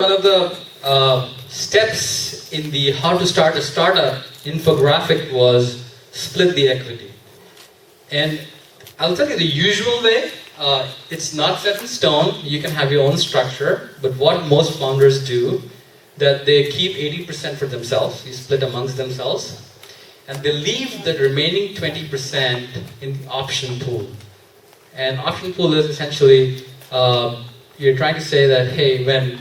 one of the steps in the how to start a startup infographic was split the equity. And I'll tell you the usual way, it's not set in stone, you can have your own structure, but what most founders do, that they keep 80% for themselves, you split amongst themselves, and they leave the remaining 20% in the option pool. And option pool is essentially, you're trying to say that, hey, when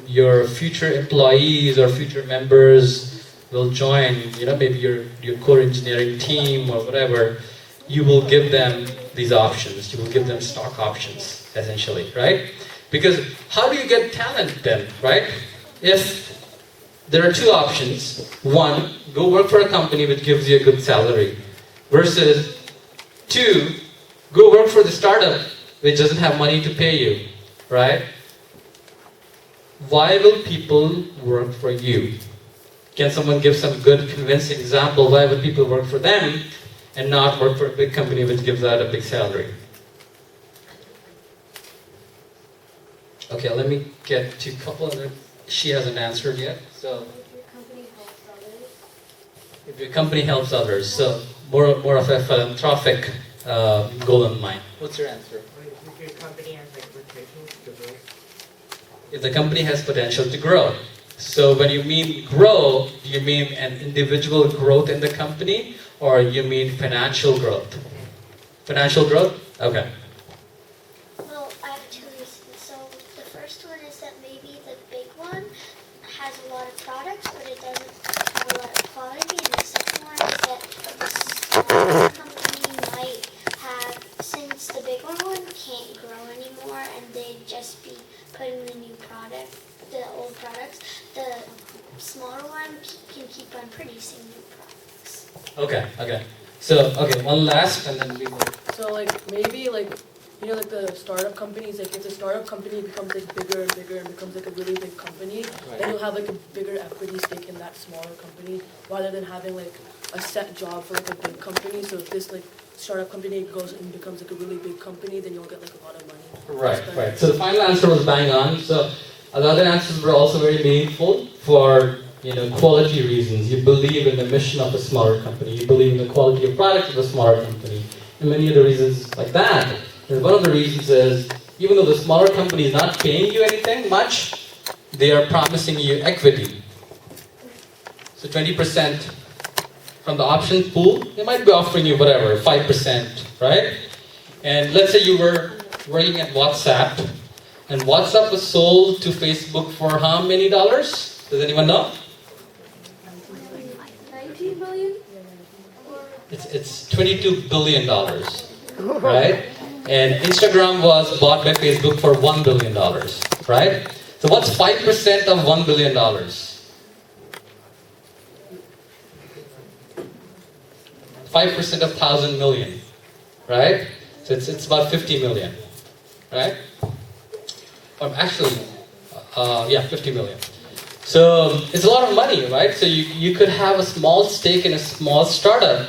your future employees or future members will join, maybe your core engineering team or whatever, you will give them these options. You will give them stock options, essentially, right? Because how do you get talent then, right? If there are two options, one, go work for a company which gives you a good salary, versus two, go work for the startup which doesn't have money to pay you, right? Why will people work for you? Can someone give some good convincing example why would people work for them and not work for a big company which gives out a big salary? Okay, let me get to a couple other. She hasn't answered yet. So, if your company helps others, so more of a philanthropic goal in mind. What's your answer? If your company has potential to grow. If the company has potential to grow. So when you mean grow, do you mean an individual growth in the company, or you mean financial growth? Financial growth? Okay. Well, I have two reasons. So the first one is that maybe the big one has a lot of products, but it doesn't have a lot of quality. And the second one is that the smaller company might have, since the bigger one can't grow anymore, and they'd just be putting the new product, the old products, the smaller one can keep on producing new products. Okay. So, one last and then we will. So maybe the startup companies, if the startup company becomes bigger and bigger and becomes a really big company, Right. then you'll have a bigger equity stake in that smaller company rather than having a set job for a big company. So if this startup company goes and becomes a really big company, then you'll get a lot of money. Right. So the final answer was bang on. So the other answers were also very meaningful for quality reasons. You believe in the mission of a smaller company. You believe in the quality of product of a smaller company. And many other reasons like that. And one of the reasons is, even though the smaller company is not paying you anything much, they are promising you equity. So 20% from the option pool, they might be offering you whatever, 5%, right? And let's say you were working at WhatsApp, and WhatsApp was sold to Facebook for how many dollars? Does anyone know? 19 million? It's $22 billion, right? And Instagram was bought by Facebook for $1 billion, right? So what's 5% of $1 billion? 5% of 1,000 million, right? So it's about 50 million, right? Or actually, 50 million. So it's a lot of money, right? So you could have a small stake in a small startup,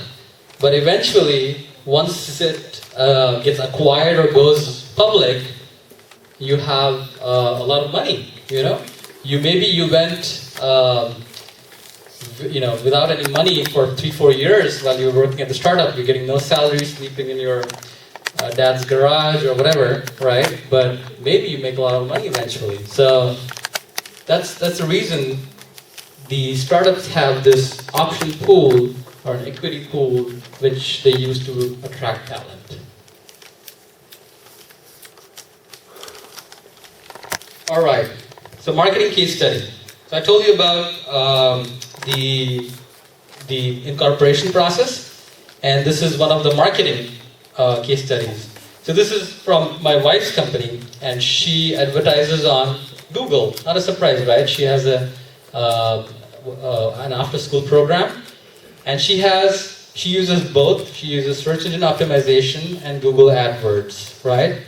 but eventually, once it gets acquired or goes public, you have a lot of money, You went, without any money for 3-4 years while you were working at the startup. You're getting no salary, sleeping in your dad's garage or whatever, right? But maybe you make a lot of money eventually. So that's the reason the startups have this option pool or an equity pool which they use to attract talent. All right, so marketing case study. So I told you about the incorporation process, and this is one of the marketing case studies. So this is from my wife's company, and she advertises on Google. Not a surprise, right? She has an after-school program, and she uses both. She uses search engine optimization and Google AdWords, right?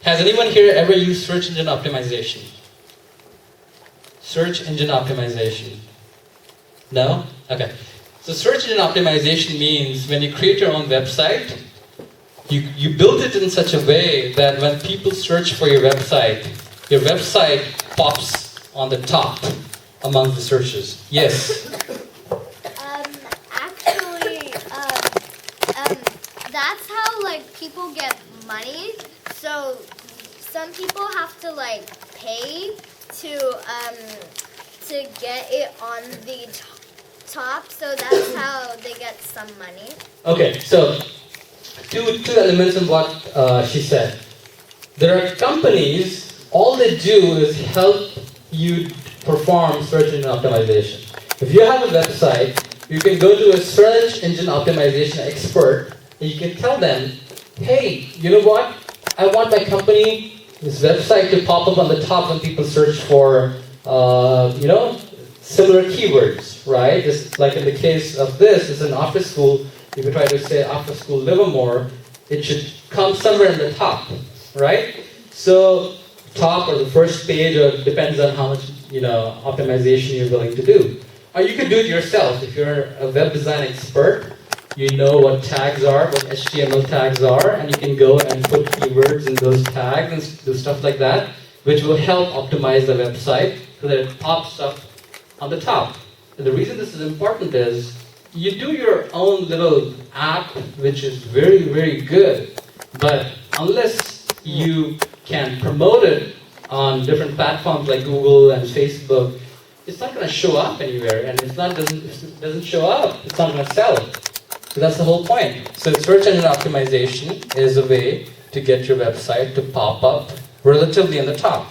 Has anyone here ever used search engine optimization? Search engine optimization. No? Okay. So search engine optimization means when you create your own website, you build it in such a way that when people search for your website pops on the top among the searches? Yes. Actually, that's how like people get money. So some people have to like pay to get it on the top. So that's how they get some money. Okay, so two elements in what she said. There are companies, all they do is help you perform search engine optimization. If you have a website, you can go to a search engine optimization expert and you can tell them, hey, you know what? I want my company, this website to pop up on the top when people search for, similar keywords, right? Just like in the case of this, it's an after school. If you try to say after school Livermore, it should come somewhere in the top, right? So top or the first page, or depends on how much optimization you're willing to do. Or you can do it yourself. If you're a web design expert, you know what tags are, what HTML tags are, and you can go and put keywords in those tags and do stuff like that, which will help optimize the website so that it pops up on the top. And the reason this is important is you do your own little app, which is very, very good, but unless you can promote it on different platforms like Google and Facebook, it's not going to show up anywhere, and if it doesn't show up, it's not going to sell. So that's the whole point. So search engine optimization is a way to get your website to pop up relatively on the top.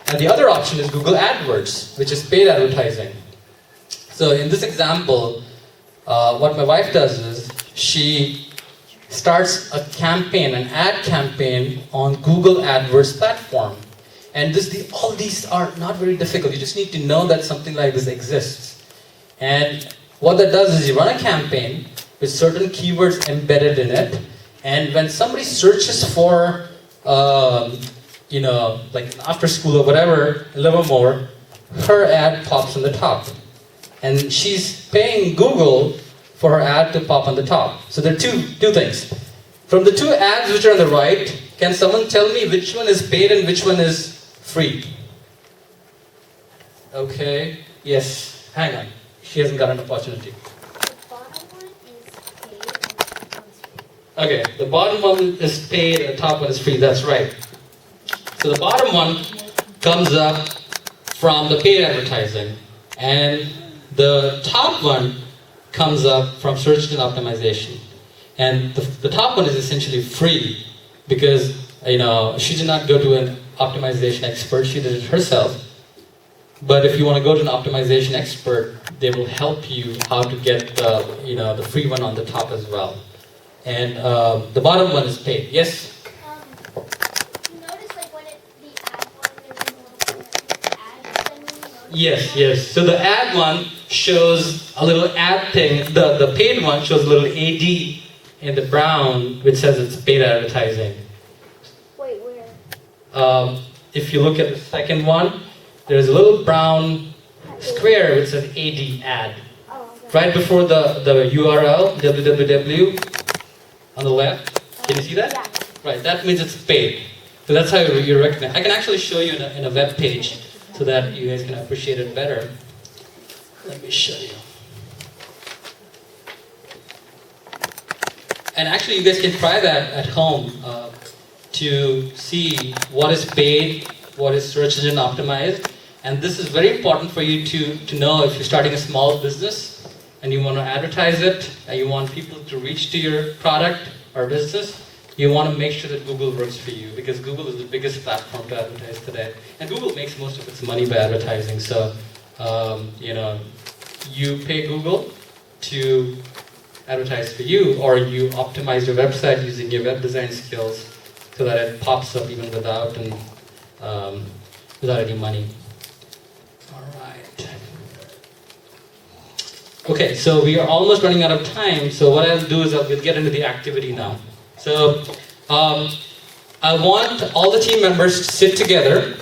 And the other option is Google AdWords, which is paid advertising. So in this example, what my wife does is she starts a campaign, an ad campaign on Google AdWords platform. And all these are not very difficult. You just need to know that something like this exists. And what that does is you run a campaign with certain keywords embedded in it. And when somebody searches for, like after school or whatever, Livermore, her ad pops on the top. And she's paying Google for her ad to pop on the top. So there are two things. From the two ads which are on the right, can someone tell me which one is paid and which one is free? Okay, yes, hang on. She hasn't got an opportunity. The bottom one is paid and the top one's free. Okay, the bottom one is paid and the top one is free, that's right. So the bottom one comes up from the paid advertising, and the top one comes up from search engine optimization. And the top one is essentially free because she did not go to an optimization expert, she did it herself. But if you want to go to an optimization expert, they will help you how to get the free one on the top as well. And the bottom one is paid. Yes? You notice like when the ad one, there's a little ad thing. Yes. So the ad one shows a little ad thing. The paid one shows a little AD in the brown, which says it's paid advertising. Wait, where? If you look at the second one, there's a little brown square which says AD ad. Oh, okay. Right before the URL, www, on the left. Can you see that? Yeah. Right, that means it's paid. So that's how you recognize. I can actually show you in a web page so that you guys can appreciate it better. Let me show you. And actually, you guys can try that at home to see what is paid, what is search engine optimized. And this is very important for you to know if you're starting a small business and you want to advertise it and you want people to reach to your product or business. You want to make sure that Google works for you because Google is the biggest platform to advertise today. And Google makes most of its money by advertising. So, you pay Google to advertise for you, or you optimize your website using your web design skills so that it pops up even without any money. All right. Okay, so we are almost running out of time. So what I'll do is we'll get into the activity now. So I want all the team members to sit together,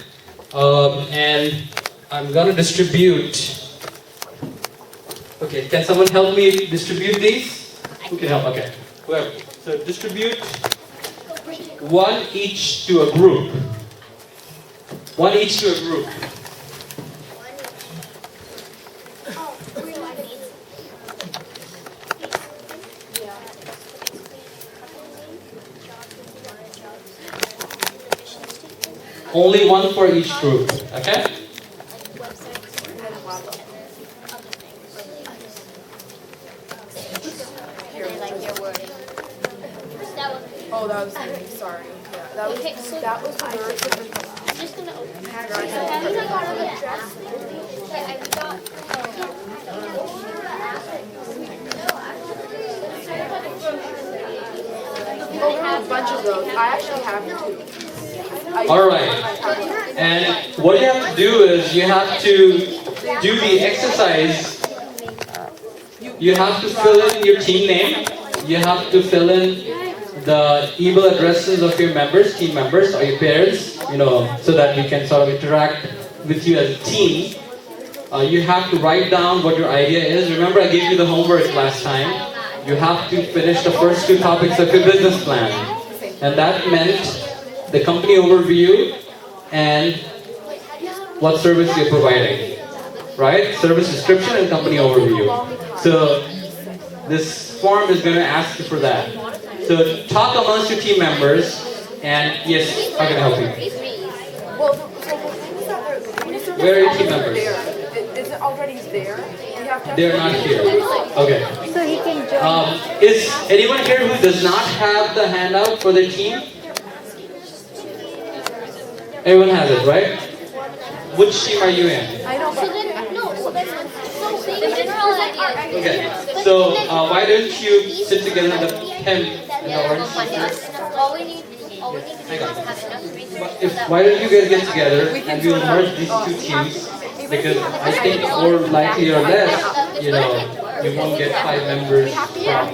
and I'm going to distribute. Okay, can someone help me distribute these? Who can help? Okay, whoever. So distribute one each to a group. One each to a group. Only one for each group. Okay? Oh, that was me. Sorry. Yeah, that was the word. I'm just gonna open it. Oh, we have a bunch of those. I actually have two. All right. And what you have to do is you have to do the exercise. You have to fill in your team name. You have to fill in the email addresses of your members, team members, or your parents, so that we can sort of interact with you as a team. You have to write down what your idea is. Remember, I gave you the homework last time. You have to finish the first two topics of your business plan. And that meant the company overview and what service you're providing. Right? Service description and company overview. So this form is going to ask you for that. So talk amongst your team members, and yes, how can I help you? Well, so the thing is that Where are your team members? Is it already there? We have to. They're not here. Okay. So he can join. Is anyone here who does not have the handout for their team? Everyone has it, right? Which team are you in? I know, So but then, no, so that's the general idea. Okay. So why don't you sit together in the pen and the orange? All we need to do is Hang on. have enough research. Why don't you guys get together and we'll merge these two teams, because I think more likely or less, you won't get 5 members from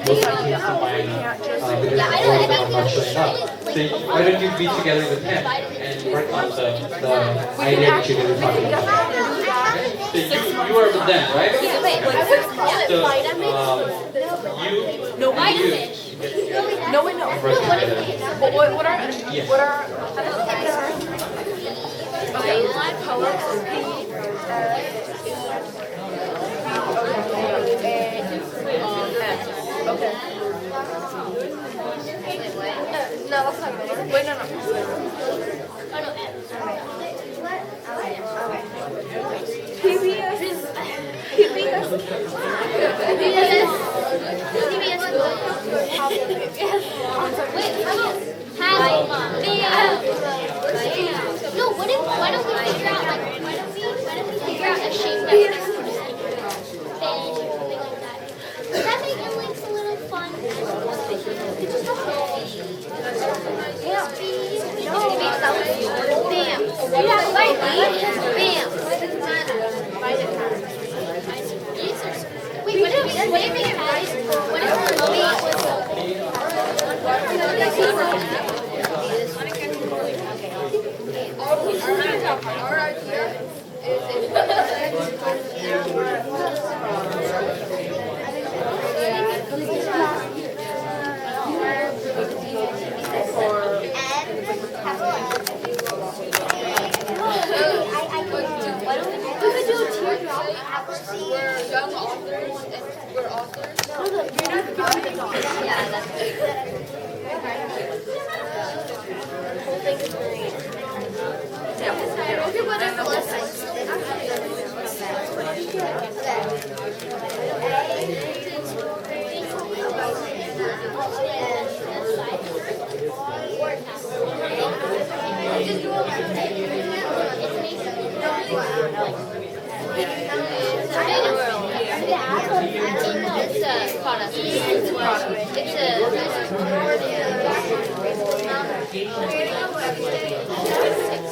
both the teams combined because all of them are not showing up. So why don't you be together with him and work on the idea that you're going to talk about? So you are with them, right? So you no, and you no, wait, no. work together. But what are Yes. what are? Okay. Okay. No, that's not good. Wait, no. No, why don't we figure out a shape that would bend or something like that? Does that make your links a little fun? Bam. Yeah, right. Bam. Wait, what if it has, what if the bait was Our idea is we're young authors and we're authors. Yeah, that's okay, what are the lessons? It's a product. It's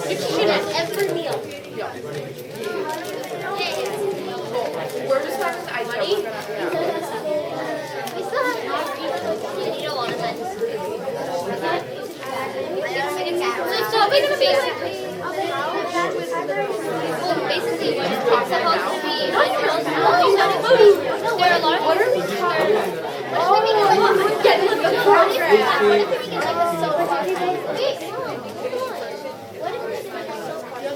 It's should at every meal. We're just having an idea. We still have you don't want to send. So we're gonna be Basically, what it's supposed to be. There are a lot of. What are we talking about? What if we get like a project? What if we get like a soda party? Wait, come on. What if we get like a soda party?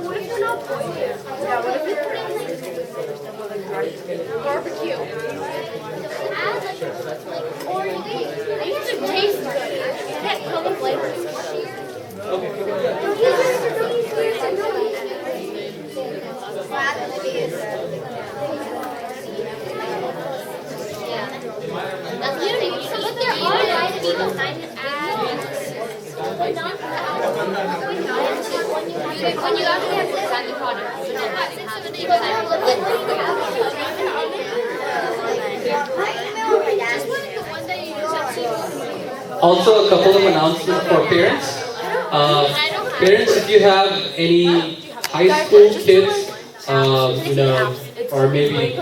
What if they're not going there? Yeah, what if you're Barbecue. Or it should taste good. That color flavor. That's what but there are recipes behind it. When you actually have to design the product, you know that it has to be Also, a couple of announcements for parents. Parents, if you have any high school kids, or maybe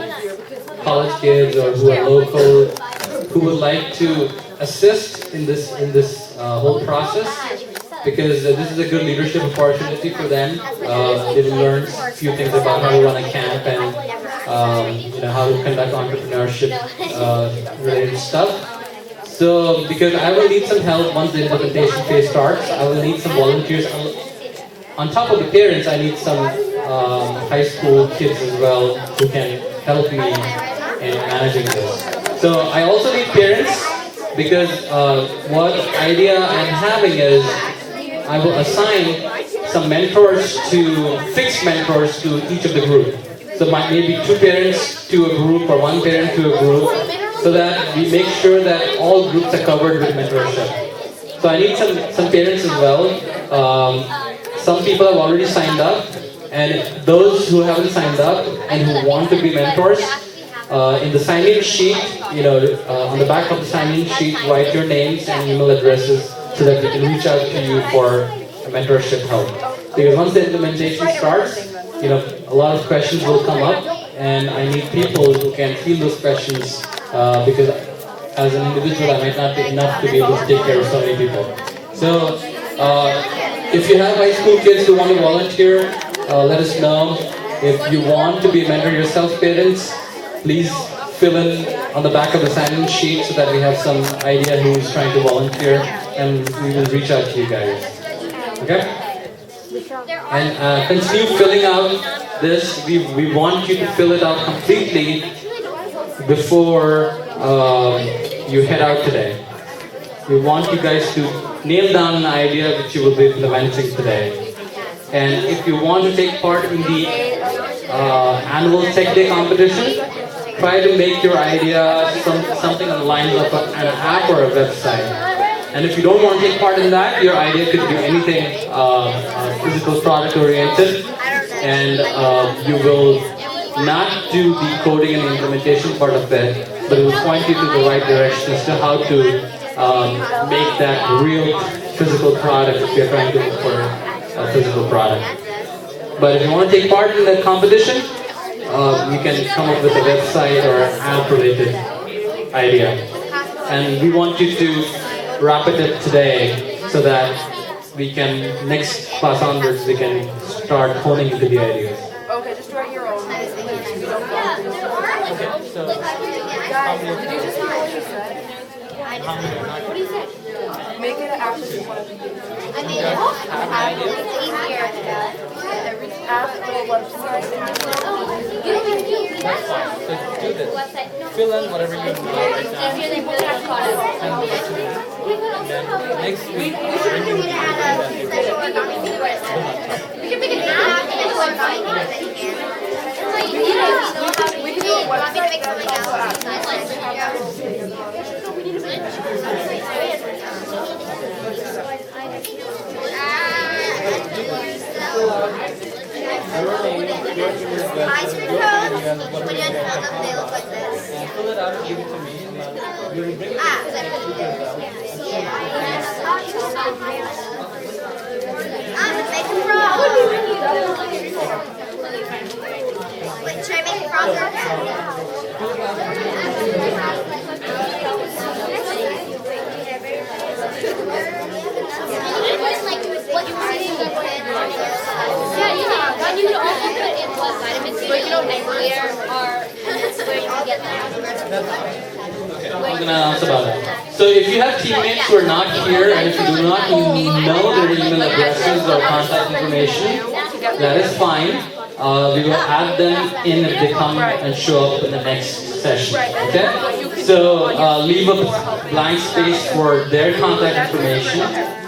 college kids or who are local, who would like to assist in this whole process, because this is a good leadership opportunity for them. They will learn a few things about how to run a camp and how to conduct entrepreneurship related stuff. So, because I will need some help once the implementation phase starts, I will need some volunteers. On top of the parents, I need some high school kids as well who can help me in managing this. So I also need parents, because what idea I'm having is I will assign some mentors fixed mentors to each of the group. So maybe 2 parents to a group or 1 parent to a group, so that we make sure that all groups are covered with mentorship. So I need some parents as well. Some people have already signed up, and those who haven't signed up and who want to be mentors, in the sign-in sheet, on the back of the sign-in sheet, write your names and email addresses so that we can reach out to you for mentorship help. Because once the implementation starts, a lot of questions will come up, and I need people who can field those questions, because as an individual, I might not be enough to be able to take care of so many people. So, if you have high school kids who want to volunteer, let us know. If you want to be a mentor yourself, parents, please fill in on the back of the sign-in sheet so that we have some idea who is trying to volunteer, and we will reach out to you guys. Okay? And continue filling out this. We want you to fill it out completely before you head out today. We want you guys to nail down an idea that you will be implementing today. And if you want to take part in the annual Tech Day competition, try to make your idea something on the lines of an app or a website. And if you don't want to take part in that, your idea could be anything physical product oriented, and you will not do the coding and implementation part of it, but it will point you to the right direction as to how to make that real physical product if you're trying to look for a physical product. But if you want to take part in that competition, you can come up with a website or app-related idea. And we want you to wrap it up today so that we can, next class onwards, we can start honing into the ideas. Okay, just write your own. Okay, so Guys, did you just hear what you said? What do you say? Make it an app that you want to use. I mean, it's easier. App or website. that's fine. So do this. Fill in whatever you want right now. And then next week, We can make an app and a website. We can do a website and also app. High school codes, when you unfold them, they look like this. fill it out and give it to me. And you will bring it. Make a frog. Wait, should I make a frog? And you can also put in what vitamins you need and where you can get them. I'm going to announce about it. So if you have teammates who are not here, and if you do not know their email addresses or contact information, that is fine. we will add them in if they come and show up in the next session. Okay? So leave a blank space for their contact information,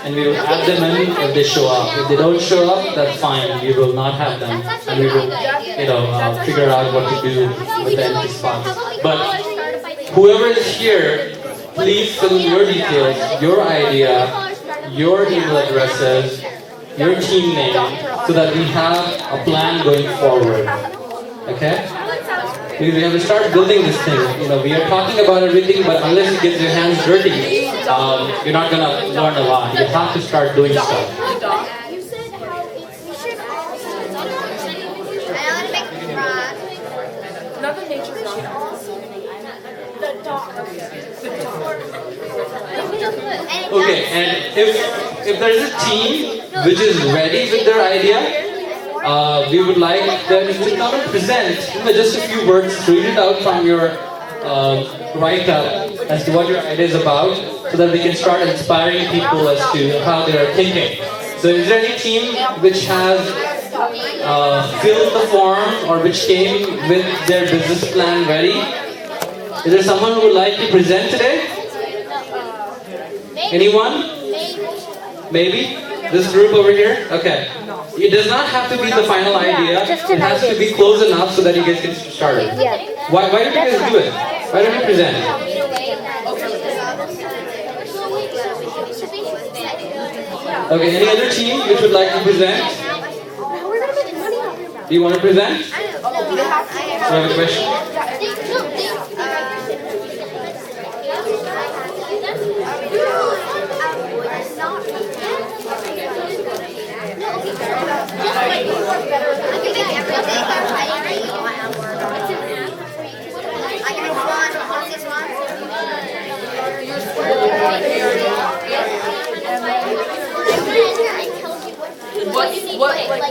and we will add them in if they show up. If they don't show up, that's fine. We will not have them, and we will, figure out what to do with the empty spots. But whoever is here, please fill in your details, your idea, your email addresses, your team name, so that we have a plan going forward. Okay? We have to start building this thing. We are talking about everything, but unless you get your hands dirty, you're not gonna learn a lot. You have to start doing stuff. I want to make rock. Another nature's dog. The dog. Okay, and if there is a team which is ready with their idea, we would like them to come and present just a few words, read it out from your write-up as to what your idea is about, so that we can start inspiring people as to how they are thinking. So is there any team which has filled the form or which came with their business plan ready? Is there someone who would like to present today? Anyone? Maybe? This group over here? Okay. It does not have to be the final idea. It has to be close enough so that you guys can start it. Why don't you guys do it? Why don't you present? Okay, any other team which would like to present? Do you want to present? Do you have a question?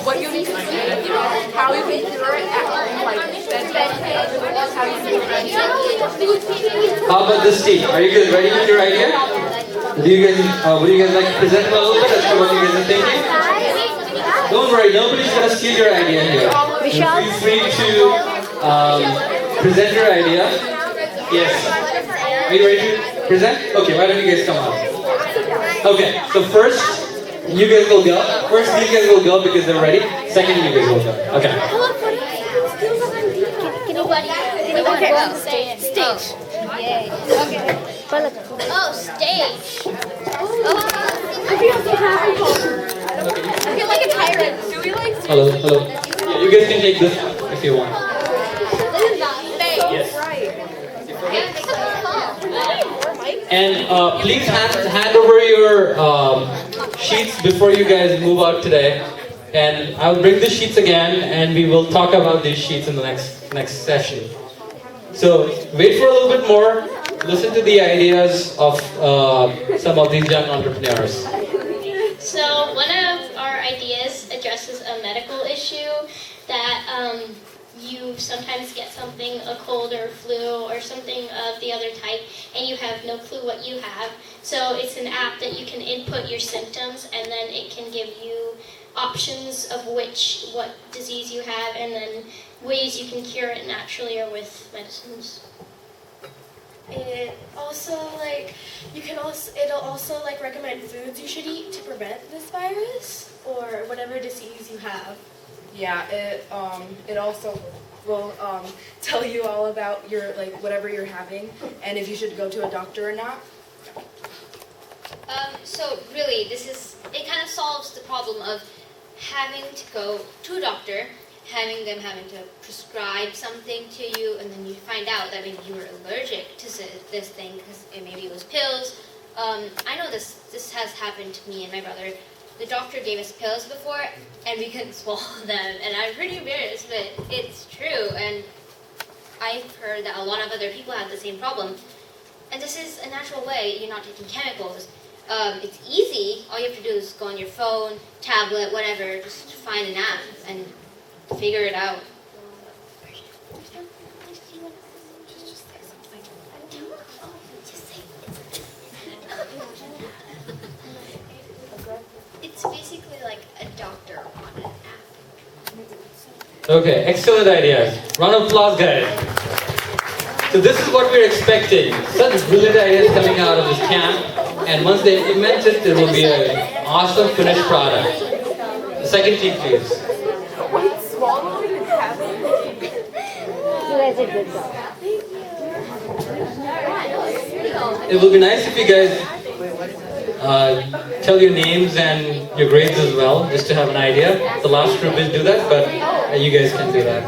What you need to do, how you can do it at home, how you can How about this team? Are you guys ready with your idea? Would you guys like to present a little bit as to what you guys are thinking? Don't worry, nobody's gonna steal your idea here. Feel free to present your idea. Yes. Are you ready to present? Okay, why don't you guys come on? Okay, so first you guys will go. First these guys will go because they're ready. Second you guys will go. Okay. Stage. Yay. Okay. Oh, stage. I feel like a tyrant. Do we like Hello. Yeah, you guys can take this if you want. Yes. And please hand over your sheets before you guys move out today. And I'll bring the sheets again, and we will talk about these sheets in the next session. So wait for a little bit more. Listen to the ideas of some of these young entrepreneurs. So one of our ideas addresses a medical issue that you sometimes get something, a cold or flu or something of the other type, and you have no clue what you have. So it's an app that you can input your symptoms, and then it can give you options of what disease you have, and then ways you can cure it naturally or with medicines. It also it'll also recommend foods you should eat to prevent this virus or whatever disease you have. Yeah, it also will tell you all about your whatever you're having and if you should go to a doctor or not. So really, it kind of solves the problem of having to go to a doctor, having to prescribe something to you, and then you find out that maybe you were allergic to this thing because maybe it was pills. I know this has happened to me and my brother. The doctor gave us pills before, and we couldn't swallow them, and I'm pretty embarrassed, but it's true, and I've heard that a lot of other people have the same problem. And this is a natural way. You're not taking chemicals. It's easy. All you have to do is go on your phone, tablet, whatever, just find an app and figure it out. It's basically like a doctor on an app. Okay, excellent ideas. Round of applause, guys. So this is what we're expecting. Such brilliant ideas coming out of this camp. And once they implement it, there will be an awesome finished product. The second team, please. You guys did a good job. It will be nice if you guys tell your names and your grades as well, just to have an idea. The last group will do that, but you guys can do that.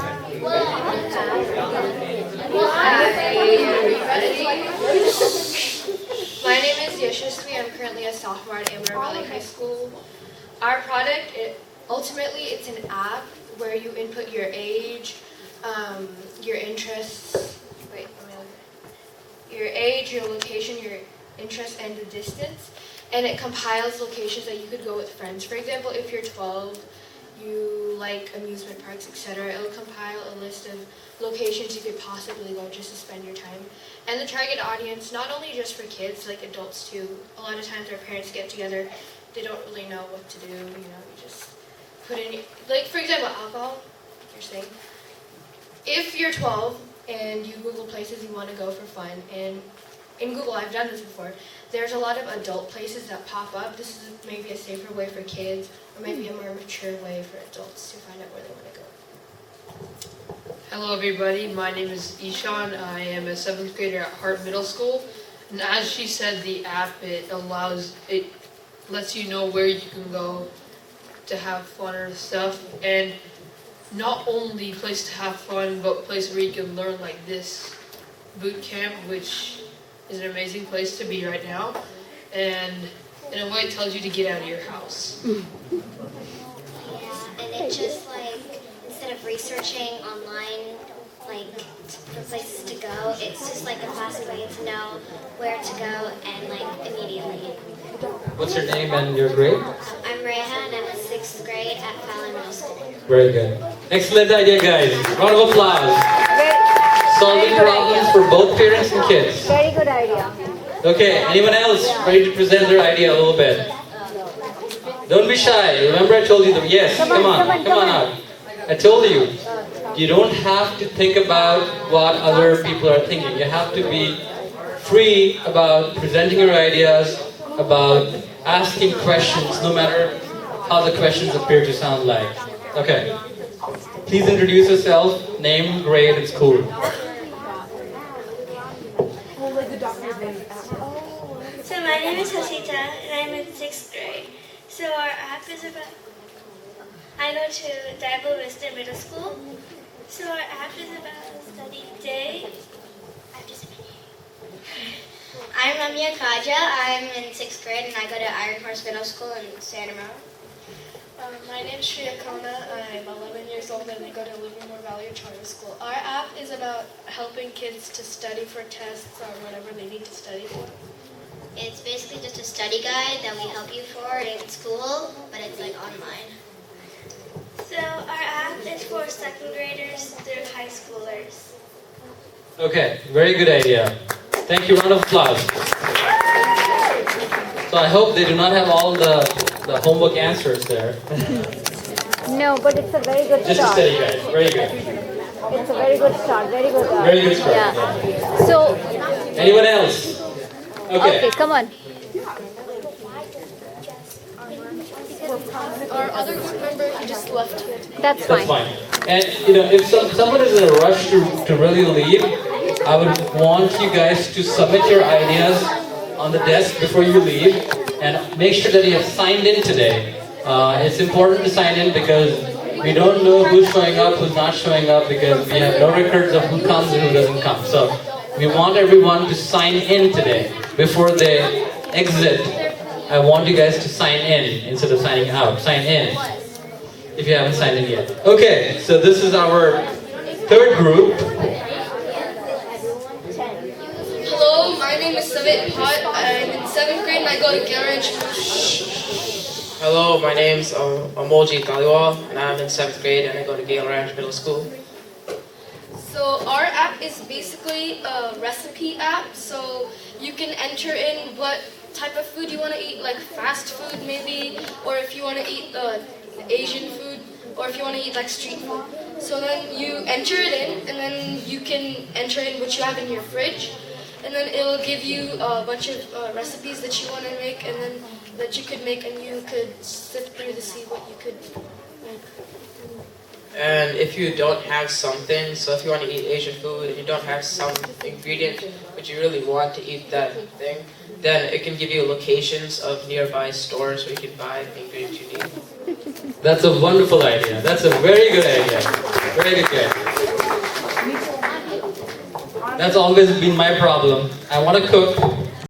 My name is Yashasvi. I'm currently a sophomore at Livermore Valley High School. Our product, ultimately, it's an app where you input your age, your interests. Wait, let me look. Your age, your location, your interests, and the distance. And it compiles locations that you could go with friends. For example, if you're 12, you like amusement parks, etc., it'll compile a list of locations you could possibly go just to spend your time. And the target audience, not only just for kids, like adults too. A lot of times our parents get together, they don't really know what to do, you just put in, like for example, alcohol, you're saying. If you're 12 and you Google places you want to go for fun, and in Google, I've done this before, there's a lot of adult places that pop up. This is maybe a safer way for kids, or maybe a more mature way for adults to find out where they want to go. Hello everybody, my name is Ishan. I am a 7th grader at Hart Middle School. And as she said, the app, it lets you know where you can go to have fun and stuff. And not only place to have fun, but place where you can learn, like this boot camp, which is an amazing place to be right now. And in a way it tells you to get out of your house. Yeah, and it just instead of researching online, for places to go, it's just a classic way to know where to go and immediately. What's your name and your grade? I'm Reha and I'm in 6th grade at Fallon Middle School. Very good. Excellent idea, guys. Round of applause. Solving problems for both parents and kids. Very good idea. Okay, anyone else ready to present their idea a little bit? Don't be shy. Remember I told you that. Yes, come on out. I told you, you don't have to think about what other people are thinking. You have to be free about presenting your ideas, about asking questions, no matter how the questions appear to sound like. Okay. Please introduce yourself, name, grade, and school. So my name is Hasita and I'm in 6th grade. So our app is about, I go to Daibo Vista Middle School. So our app is about study day. I'm Ramya Kaja. I'm in 6th grade and I go to Iron Horse Middle School in Santa Maria. My name is Shreya Kona. I'm 11 years old and I go to Livermore Valley Charter School. Our app is about helping kids to study for tests or whatever they need to study for. It's basically just a study guide that we help you for in school, but it's online. So our app is for 2nd graders through high schoolers. Okay, very good idea. Thank you, round of applause. So I hope they do not have all the homework answers there. No, but it's a very good Just a start. study guide, very good. It's a very good start. Very good. Very good start. Yeah. So, Anyone else? okay, come on. Our other group member, he just left. That's That's fine. fine. And if someone is in a rush to really leave, I would want you guys to submit your ideas on the desk before you leave, and make sure that you have signed in today. It's important to sign in because we don't know who's showing up, who's not showing up, because we have no records of who comes and who doesn't come. So we want everyone to sign in today before they exit. I want you guys to sign in instead of signing out. Sign in if you haven't signed in yet. Okay, so this is our third group. Hello, my name is Savit Bhatt. I'm in 7th grade and I go to Garage. Hello, my name's Amoji Taliwal, and I'm in 7th grade and I go to Gale Ranch Middle School. So our app is basically a recipe app. So you can enter in what type of food you want to eat, like fast food maybe, or if you want to eat Asian food, or if you want to eat like street food. So then you enter it in, and then you can enter in what you have in your fridge, and then it'll give you a bunch of recipes that you want to make, and then that you could make, and you could sift through to see what you could make. And if you don't have something, so if you want to eat Asian food and you don't have some ingredient but you really want to eat that thing, then it can give you locations of nearby stores where you can buy the ingredients you need. That's a wonderful idea. That's a very good idea. Very good idea. That's always been my problem. I want to cook,